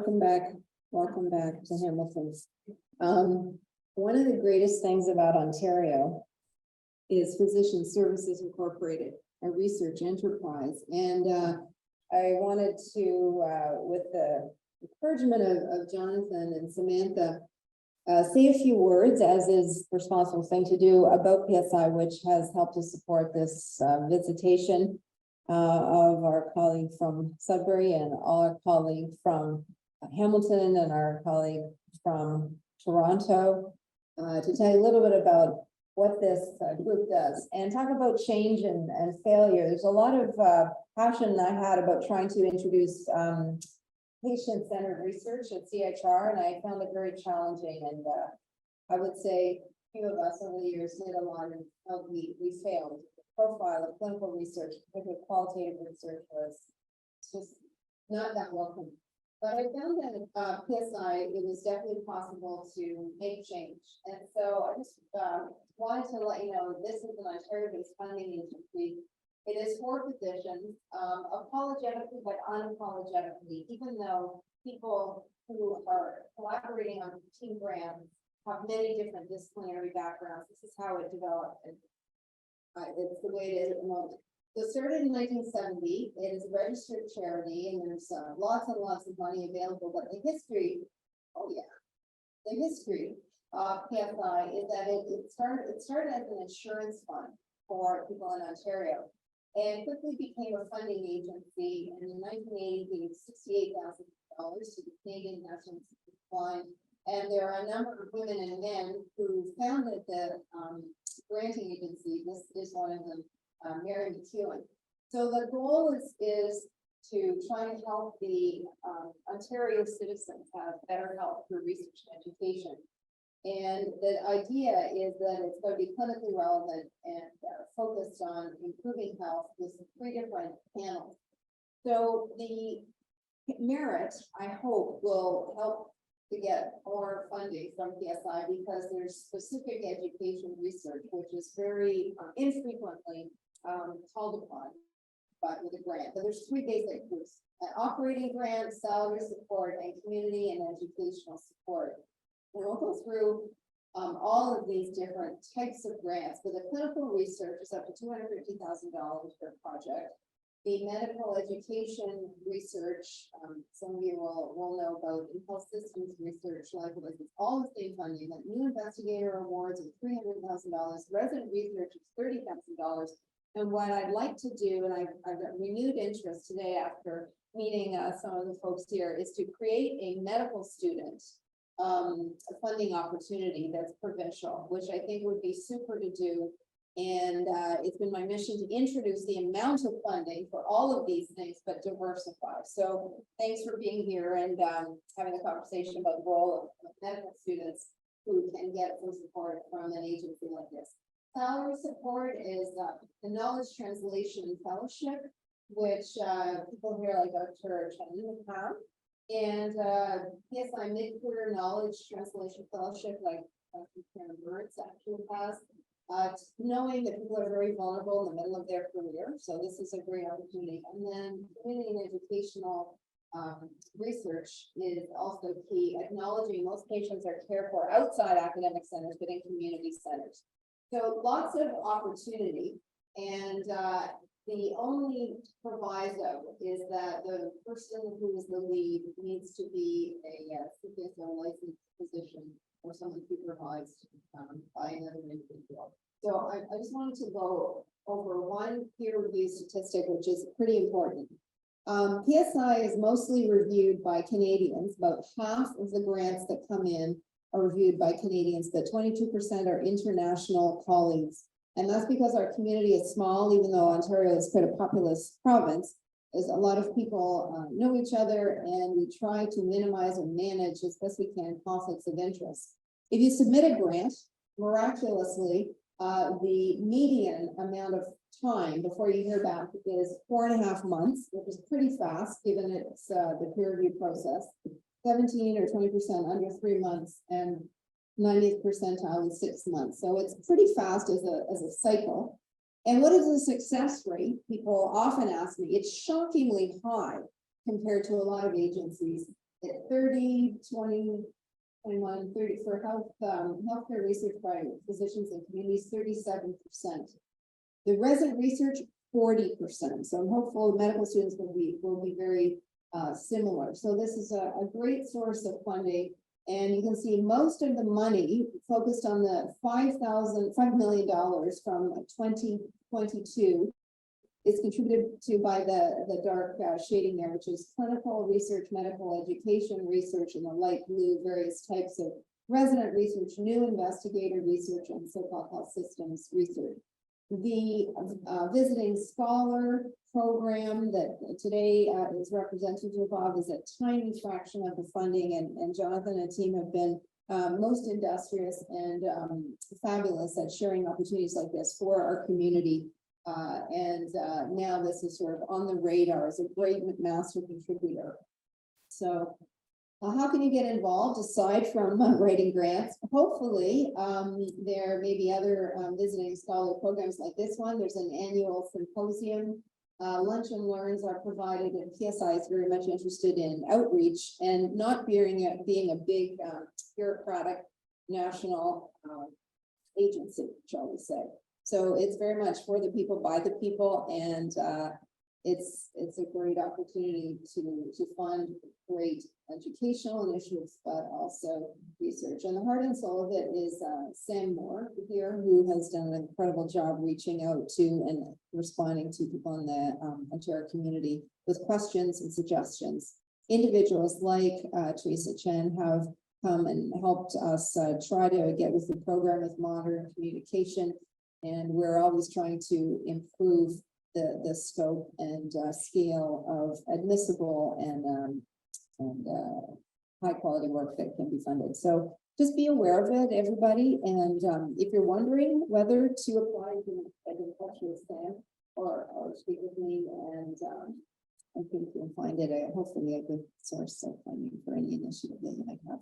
Welcome back. Welcome back to Hamilton. One of the greatest things about Ontario is Physician Services Incorporated, a research enterprise. And I wanted to, with the encouragement of Jonathan and Samantha, say a few words, as is the responsible thing to do, about PSI, which has helped to support this visitation of our colleague from Sudbury and our colleague from Hamilton and our colleague from Toronto, to tell you a little bit about what this group does and talk about change and failure. There's a lot of passion I had about trying to introduce patient-centered research at CHR, and I found it very challenging. And I would say a few of us over the years did a lot of we failed. The profile of clinical research, particularly qualitative research, was just not that welcome. But I found that at PSI, it was definitely possible to make change. And so I just wanted to let you know, this is an Ontario-based funding agency. It is for physicians, apologetically, but unapologetically, even though people who are collaborating on team grants have many different disciplinary backgrounds. This is how it developed. And it's the way it is at the moment. So started in 1970, it is a registered charity, and there's lots and lots of money available. But the history, the history of PSI is that it started as an insurance fund for people in Ontario, and quickly became a funding agency. And in 1980, gave $68,000 to the Canadian National Institute of Blind. And there are a number of women and men who founded the granting agency. This is one of them. Mary McEwen. So the goal is to try and help the Ontario citizens have better health through research and education. And the idea is that it's going to be clinically relevant and focused on improving health with 3 different panels. So the merit, I hope, will help to get more funding from PSI, because there's specific education research, which is very infrequently called upon, but with a grant. But there's 3 basic groups: an operating grant, salary support, and community and educational support. And we'll go through all of these different types of grants. For the clinical research, is up to $250,000 per project. The medical education research, some of you will know about health systems research, likewise, it's all the same funding. That new investigator awards of $300,000, resident research is $30,000. And what I'd like to do, and I've got renewed interest today after meeting some of the folks here, is to create a medical student funding opportunity that's provincial, which I think would be super to do. And it's been my mission to introduce the amount of funding for all of these things, but diversify. So thanks for being here and having a conversation about the role of medical students who can get some support from an agency like this. Salary support is the Knowledge Translation Fellowship, which people here like Dr. Chen have, and PSI Mid-Career Knowledge Translation Fellowship, like Dr. Karen Burns actually has. Knowing that people are very vulnerable in the middle of their career, so this is a great opportunity. And then community and educational research is also key, acknowledging most patients are cared for outside academic centers, but in community centers. So lots of opportunity, and the only proviso is that the person who is the lead needs to be a CPSO licensed physician or someone supervised by another individual. So I just wanted to go over one peer review statistic, which is pretty important. PSI is mostly reviewed by Canadians. About half of the grants that come in are reviewed by Canadians, but 22% are international colleagues. And that's because our community is small, even though Ontario is quite a populous province. There's a lot of people know each other, and we try to minimize and manage as best we can conflicts of interest. If you submit a grant, miraculously, the median amount of time before you hear back is 4.5 months, which is pretty fast given it's the peer review process. 17 or 20% under 3 months, and 90th percentile in 6 months. So it's pretty fast as a cycle. And what is the success rate? People often ask me. It's shockingly high compared to a lot of agencies. at 30, 20, 21, 30 for healthcare research by physicians and communities, 37%. The resident research, 40%. So I'm hopeful medical students will be very similar. So this is a great source of funding. And you can see most of the money focused on the $5 million from 2022 is contributed to by the dark shading there, which is clinical research, medical education research, and the light blue, various types of resident research, new investigator research, and so-called health systems research. The visiting scholar program that today is representative of is a tiny fraction of the funding, and Jonathan and team have been most industrious and fabulous at sharing opportunities like this for our community. Now this is sort of on the radar as a great McMaster contributor. So how can you get involved aside from writing grants? Hopefully, there may be other visiting scholar programs like this one. There's an annual symposium. Lunch and learns are provided, and PSI is very much interested in outreach and not being a big bureaucratic national agency, shall we say. So it's very much for the people, by the people, and it's a great opportunity to fund great educational initiatives, but also research. And the heart and soul of it is Sam Moore here, who has done an incredible job reaching out to and responding to people in the Ontario community with questions and suggestions. Individuals like Teresa Chen have come and helped us try to get with the program with modern communication. And we're always trying to improve the scope and scale of admissible and high quality work that can be funded. So just be aware of it, everybody. And if you're wondering whether to apply, you can get in touch with Sam or speak with me, and I think you'll find it hopefully a good source of funding for any initiative that you might have.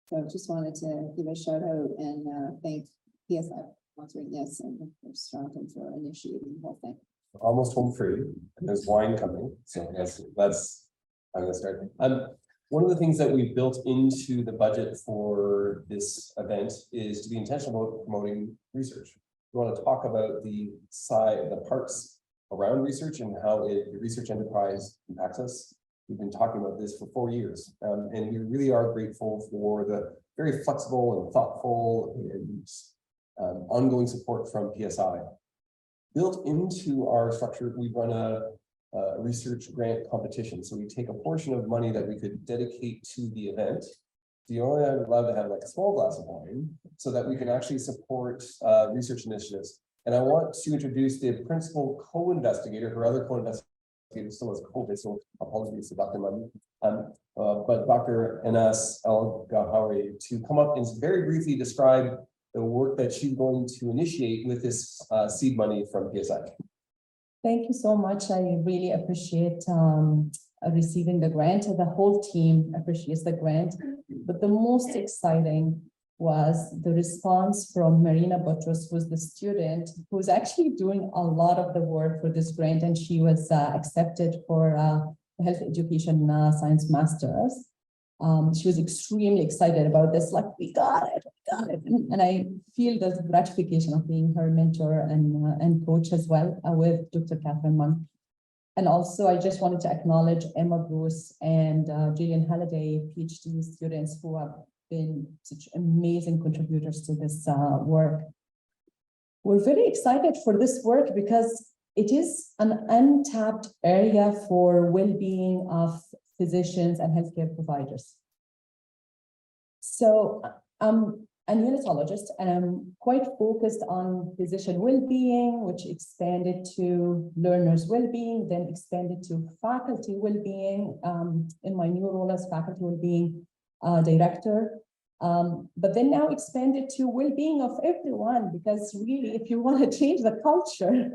So just wanted to give a shout out and thank PSI for sponsoring this, and of course Jonathan for initiating the whole thing. Almost home free, and there's wine coming, so that's I'm gonna start. One of the things that we built into the budget for this event is to be intentional about promoting research. We want to talk about the parts around research and how the research enterprise impacts us. We've been talking about this for 4 years, and we really are grateful for the very flexible and thoughtful and ongoing support from PSI. Built into our structure, we run a research grant competition. So we take a portion of money that we could dedicate to the event. So you're only allowed to have like a small glass of wine so that we can actually support research initiatives. And I want to introduce the principal co-investigator. Her other co-investigator still has COVID, so apologies to Dr. Munn. But Dr. Enas El-Gahawi to come up and very briefly describe the work that she's going to initiate with this seed money from PSI. Thank you so much. I really appreciate receiving the grant. The whole team appreciates the grant. But the most exciting was the response from Marina Butros, who's the student who's actually doing a lot of the work for this grant, and she was accepted for health education science masters. She was extremely excited about this, like, we got it. And I feel the gratification of being her mentor and coach as well with Dr. Catherine Munn. And also, I just wanted to acknowledge Emma Bruce and Jillian Halliday, PhD students who have been such amazing contributors to this work. We're very excited for this work because it is an untapped area for well-being of physicians and healthcare providers. So I'm a neonatologist, and I'm quite focused on physician well-being, which expanded to learners' well-being, then expanded to faculty well-being in my new role as faculty well-being director. But then now expanded to well-being of everyone, because really, if you want to change the culture,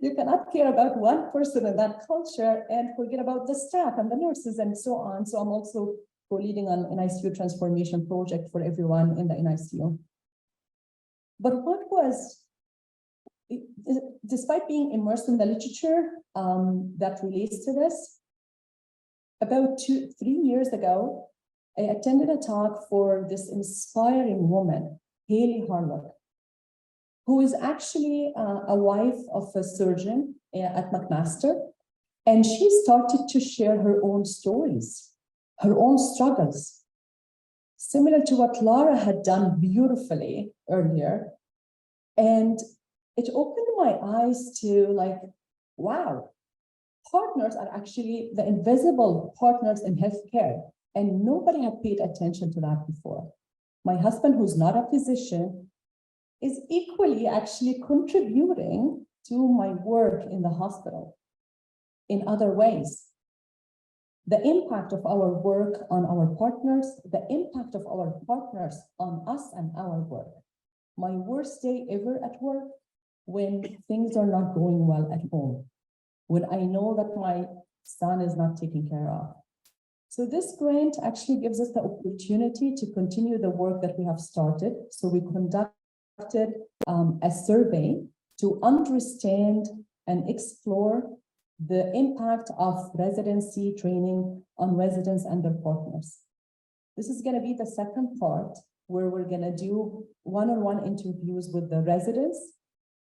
you cannot care about one person in that culture and forget about the staff and the nurses and so on. So I'm also co-leading an NICU transformation project for everyone in the NICU. But what was, despite being immersed in the literature that relates to this, about 3 years ago, I attended a talk for this inspiring woman, Haley Harlock, who is actually a wife of a surgeon at McMaster. And she started to share her own stories, her own struggles, similar to what Laura had done beautifully earlier. And it opened my eyes to like, wow, partners are actually the invisible partners in healthcare. And nobody had paid attention to that before. My husband, who's not a physician, is equally actually contributing to my work in the hospital in other ways. The impact of our work on our partners, the impact of our partners on us and our work. My worst day ever at work, when things are not going well at home, when I know that my son is not taken care of. So this grant actually gives us the opportunity to continue the work that we have started. So we conducted a survey to understand and explore the impact of residency training on residents and their partners. This is going to be the second part, where we're going to do one-on-one interviews with the residents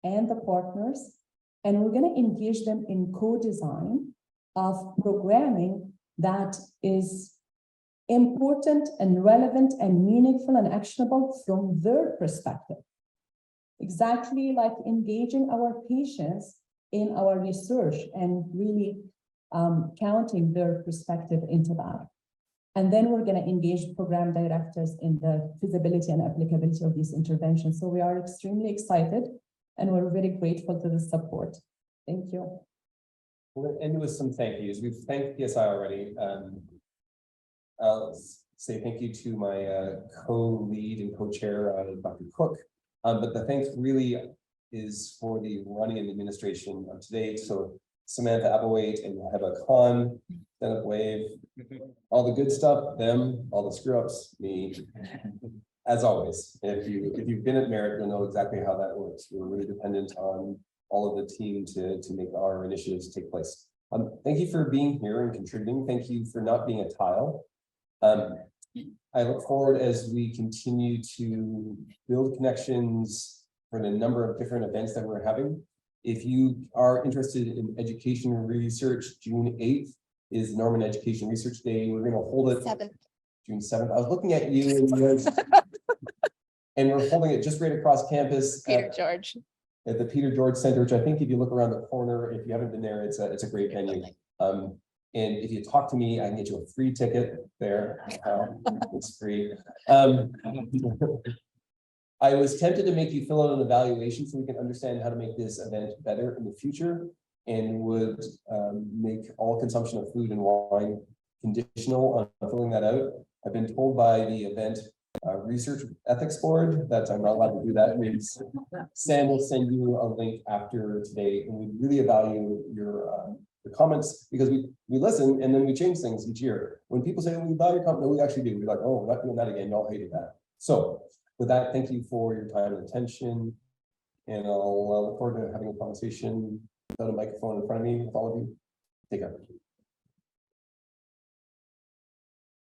and the partners, and we're going to engage them in co-design of programming that is important and relevant and meaningful and actionable from their perspective. Exactly like engaging our patients in our research and really counting their perspective into that. And then we're going to engage program directors in the feasibility and applicability of these interventions. So we are extremely excited and we're very grateful to the support. Thank you. We're going to end with some thank yous. We've thanked PSI already. I'll say thank you to my co-lead and co-chair, Dr. Cook. But the thanks really is for the running and administration of today. So Samantha Applewaite and Heba Khan, stand up wave, all the good stuff, them, all the screw ups, me. As always, if you've been at Merit, you'll know exactly how that works. We're really dependent on all of the team to make our initiatives take place. Thank you for being here and contributing. Thank you for not being a tile. I look forward as we continue to build connections for the number of different events that we're having. If you are interested in education and research, June 8th is Norman Education Research Day. We're going to hold it June 7th. I was looking at you and we're holding it just right across campus Peter George. At the Peter George Center, which I think if you look around the corner, if you haven't been there, it's a great venue. And if you talk to me, I can get you a free ticket there. It's free. I was tempted to make you fill out an evaluation so we can understand how to make this event better in the future, and would make all consumption of food and wine conditional on filling that out. I've been told by the event research ethics board that I'm not allowed to do that. It means Sam will send you a link after today, and we really value your comments, because we listen and then we change things each year. When people say, we value your comment, we actually do. We're like, oh, we're not doing that again. Y'all hated that. So with that, thank you for your time and attention. And I'll look forward to having a conversation without a microphone in front of me with all of you. Take care.